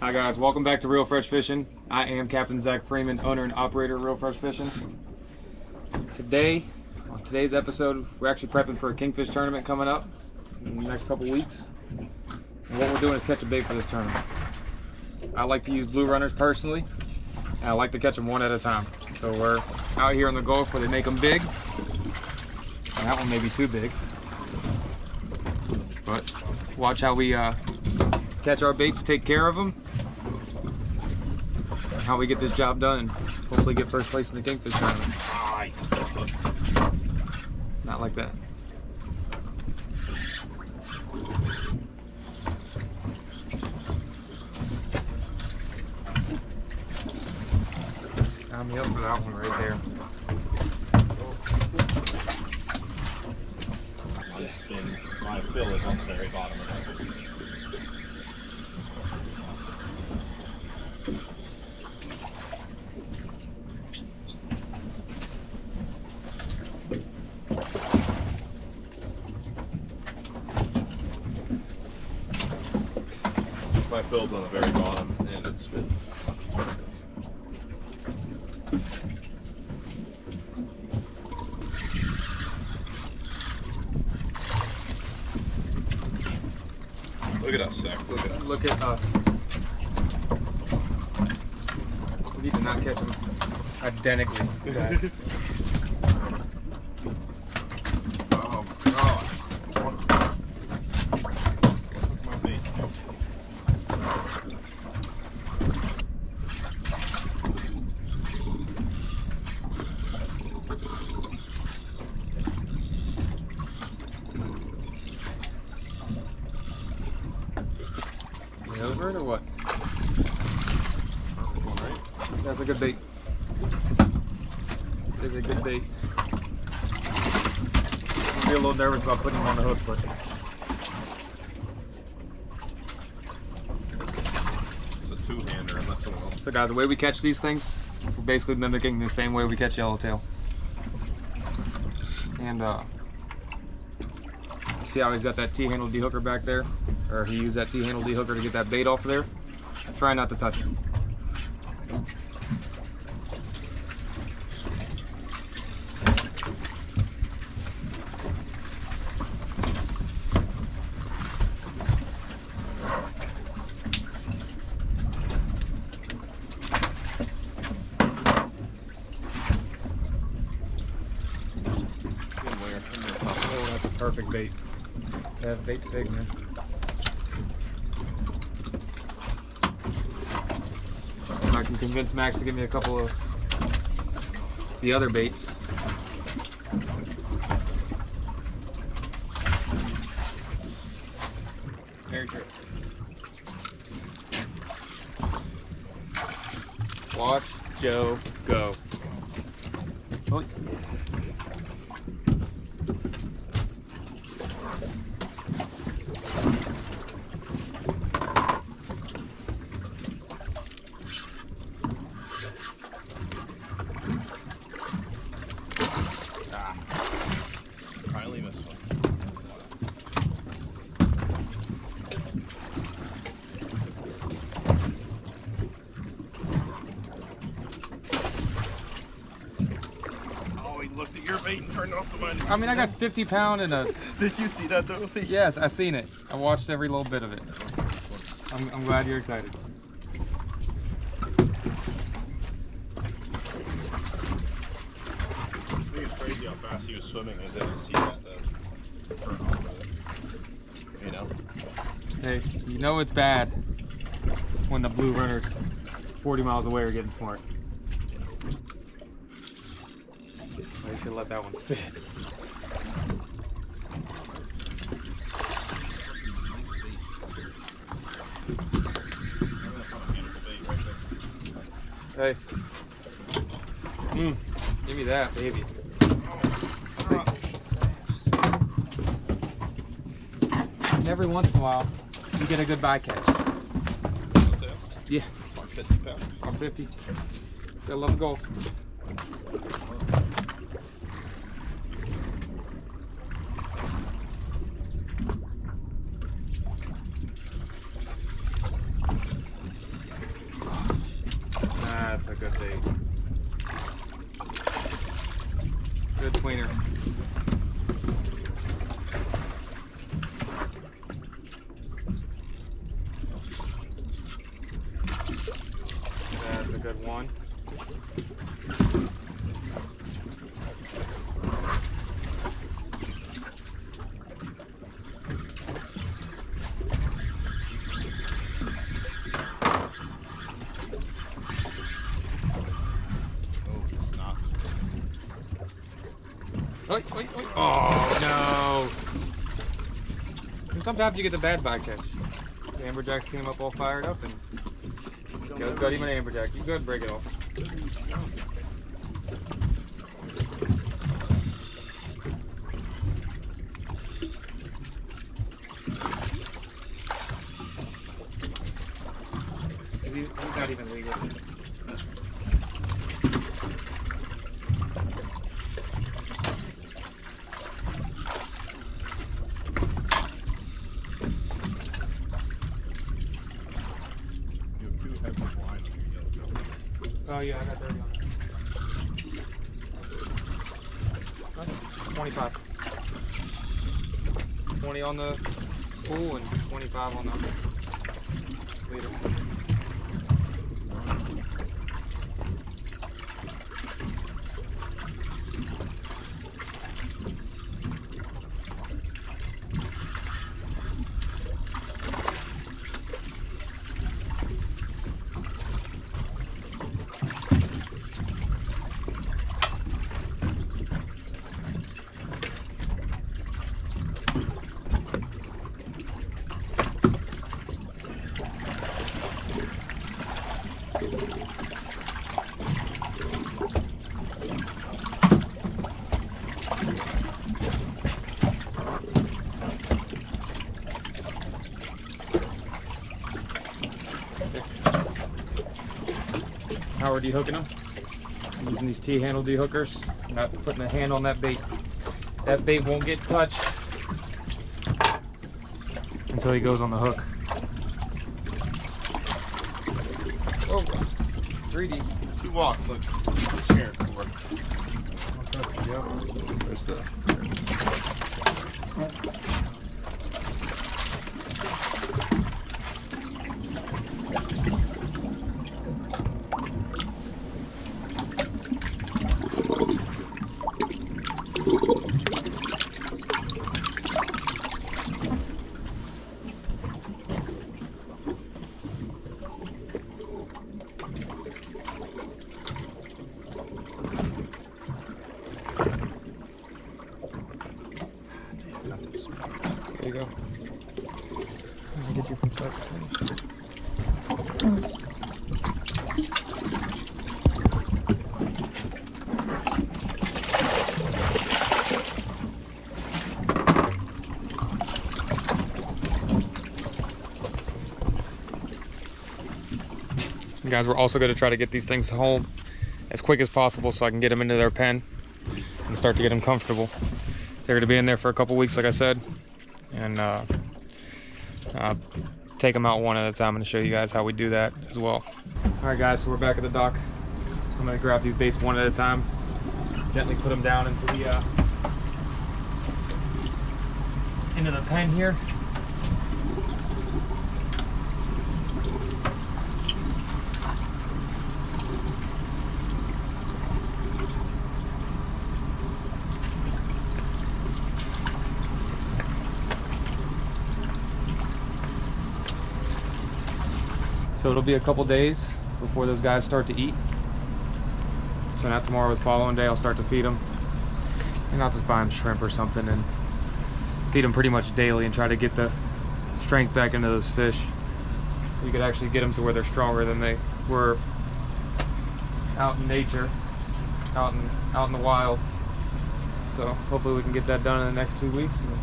Hi guys, welcome back to Real Fresh Fishing. I am Captain Zach Freeman, owner and operator of Real Fresh Fishing. Today, on today's episode, we're actually prepping for a Kingfish tournament coming up in the next couple weeks. And what we're doing is catch a bait for this tournament. I like to use blue runners personally, and I like to catch them one at a time. So we're out here in the Gulf where they make them big. And that one may be too big. But watch how we catch our baits, take care of them, and how we get this job done and hopefully get first place in the Kingfish tournament. Not like that. Sign me up for that one right there. My fill is on the very bottom of that. My fill's on the very bottom and it's fit. Look at us, Zach. Look at us. Look at us. We need to not catch them identically. Oh, God. My bait. Over it or what? That's a good bait. It is a good bait. I'll be a little nervous about putting him on the hook, but It's a two-hander and that's all. so guys, the way we catch these things, we're basically mimicking the same way we catch yellowtail. And see how he's got that T-handle de-hooker back there? Or he used that T-handle de-hooker to get that bait off of there. Try not to touch it. Oh, that's a perfect bait. That bait's big, man. I can convince Max to give me a couple of the other baits. Very true. Watch Joe go. Oh. Finally missed one. Oh, he looked at your bait and turned off the mine. I mean, I got 50 pound and a... Did you see that though? Yes, I seen it. I watched every little bit of it. I'm glad you're excited. I think it's crazy how fast he was swimming. I didn't see that though. You know? Hey, you know it's bad when the blue runners 40 miles away are getting smart. I should let that one spit. Hey. Give me that, baby. And every once in a while, you get a good bycatch. Yeah. On 50 pounds. On 50. Gotta love the golf. good one. Wait, wait, wait. Oh, no. And sometimes you get the bad bycatch. The amberjacks came up all fired up and goes got even an amberjack. You go ahead and break it off. He's not even legal. Oh yeah, I got 30 on that. 25. 20 on the spool and 25 on the leader. How are de-hooking them? I'm using these T-handle de-hookers. Not putting a hand on that bait. That bait won't get touched until he goes on the hook. Oh, 3D. You walk, look. Sharing for it. There's the. There you go. Let me get you from side to side. Guys, we're also going to try to get these things home as quick as possible so I can get them into their pen and start to get them comfortable. They're going to be in there for a couple weeks, like I said, and take them out one at a time. I'm going to show you guys how we do that as well. All right, guys, so we're back at the dock. I'm going to grab these baits one at a time, gently put them down into the pen here. So it'll be a couple days before those guys start to eat. So not tomorrow, but the following day I'll start to feed them. And I'll just buy them shrimp or something and feed them pretty much daily and try to get the strength back into those fish. We could actually get them to where they're stronger than they were out in nature, out in the wild. So hopefully we can get that done in the next 2 weeks and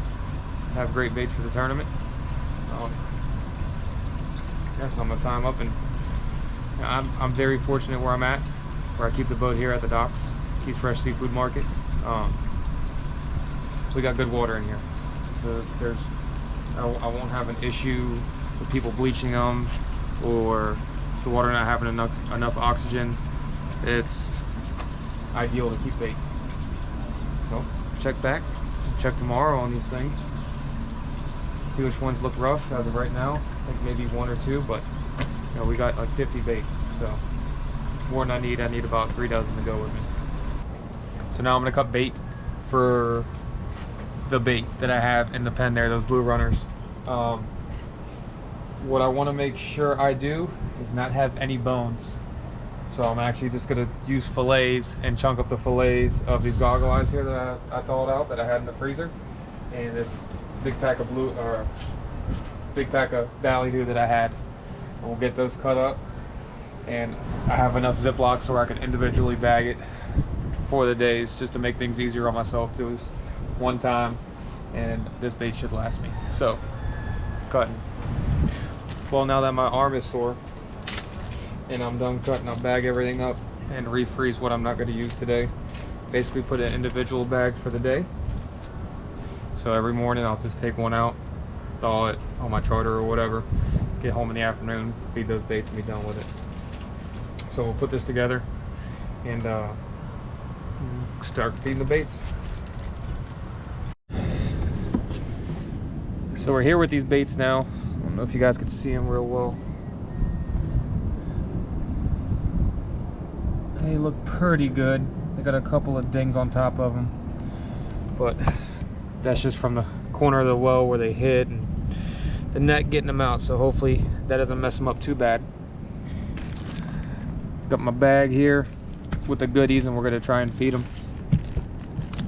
have great baits for the tournament. That's all my time up, and I'm very fortunate where I'm at, where I keep the boat here at the docks, Keys Fresh Seafood Market. We got good water in here, so I won't have an issue with people bleaching them or the water not having enough oxygen. It's ideal to keep bait. So check back, check tomorrow on these things. See which ones look rough as of right now. I think maybe one or two, but you know, we got like 50 baits, so more than I need. I need about 3 dozen to go with me. So now I'm gonna cut bait for the bait that I have in the pen there, those blue runners. What I want to make sure I do is not have any bones. So I'm actually just gonna use fillets and chunk up the fillets of these goggle eyes here that I thawed out that I had in the freezer, and this big pack of ballyhoo that I had. We'll get those cut up, and I have enough Ziplocs so I can individually bag it for the days, just to make things easier on myself too. Is one time, and this bait should last me. So, cutting. Well, now that my arm is sore and I'm done cutting, I'll bag everything up and refreeze what I'm not going to use today. Basically put in individual bags for the day. So every morning I'll just take one out, thaw it on my charter or whatever, get home in the afternoon, feed those baits and be done with it. So we'll put this together and start feeding the baits. So we're here with these baits now. I don't know if you guys can see them real well. They look pretty good. They got a couple of dings on top of them, but that's just from the corner of the well where they hit and the net getting them out. So hopefully that doesn't mess them up too bad. Got my bag here with the goodies, and we're gonna try and feed them.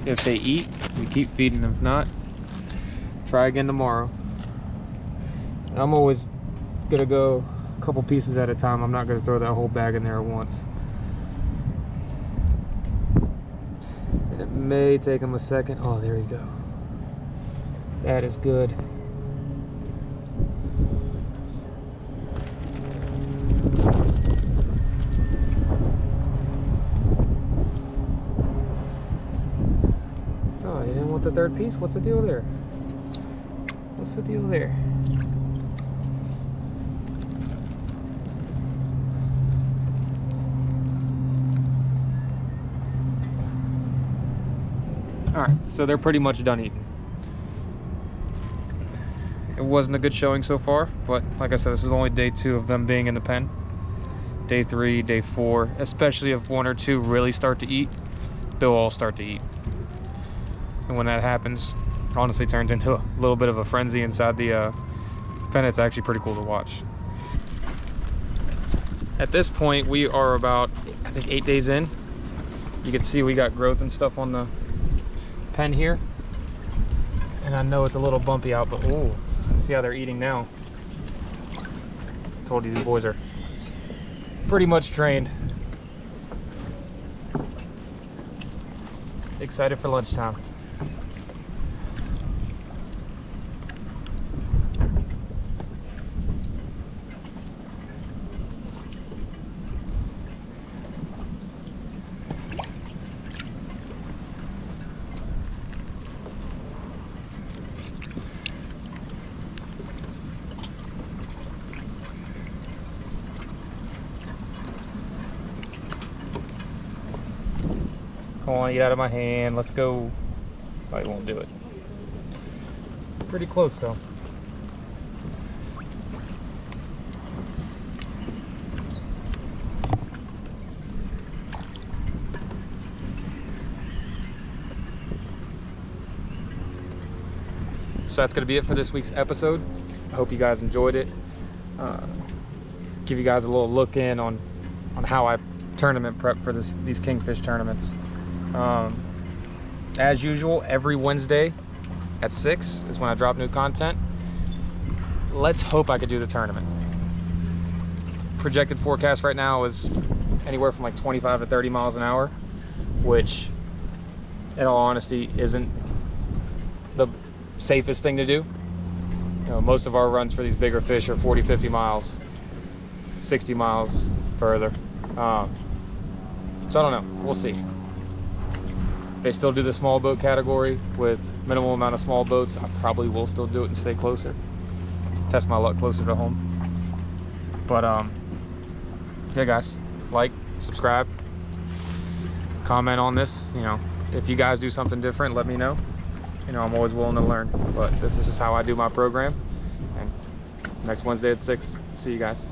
If they eat, we keep feeding them. If not, try again tomorrow. I'm always gonna go a couple pieces at a time. I'm not gonna throw that whole bag in there at once. And it may take them a second. Oh, there you go. That is good. Oh, you didn't want the third piece? What's the deal there? What's the deal there? Alright, so they're pretty much done eating. It wasn't a good showing so far, but like I said, this is only day 2 of them being in the pen. Day 3, day 4, especially if 1 or 2 really start to eat, they'll all start to eat. And when that happens, it honestly turns into a little bit of a frenzy inside the pen. It's actually pretty cool to watch. At this point, we are about, I think, 8 days in. You can see we got growth and stuff on the pen here, and I know it's a little bumpy out, but oh, see how they're eating now. Told you these boys are pretty much trained. Excited for lunchtime. Come on, get out of my hand. Let's go. Oh, he won't do it. Pretty close though. So that's going to be it for this week's episode. I hope you guys enjoyed it. Give you guys a little look in on how I tournament prep for these Kingfish tournaments. As usual, every Wednesday at 6 is when I drop new content. Let's hope I could do the tournament. Projected forecast right now is anywhere from like 25 to 30 miles an hour, which in all honesty isn't the safest thing to do. You know, most of our runs for these bigger fish are 40, 50 miles, 60 miles further. So I don't know, we'll see. If they still do the small boat category with minimal amount of small boats, I probably will still do it and stay closer. Test my luck closer to home. But yeah guys, like, subscribe, comment on this. You know, if you guys do something different, let me know. You know, I'm always willing to learn, but this is just how I do my program. And next Wednesday at 6, see you guys.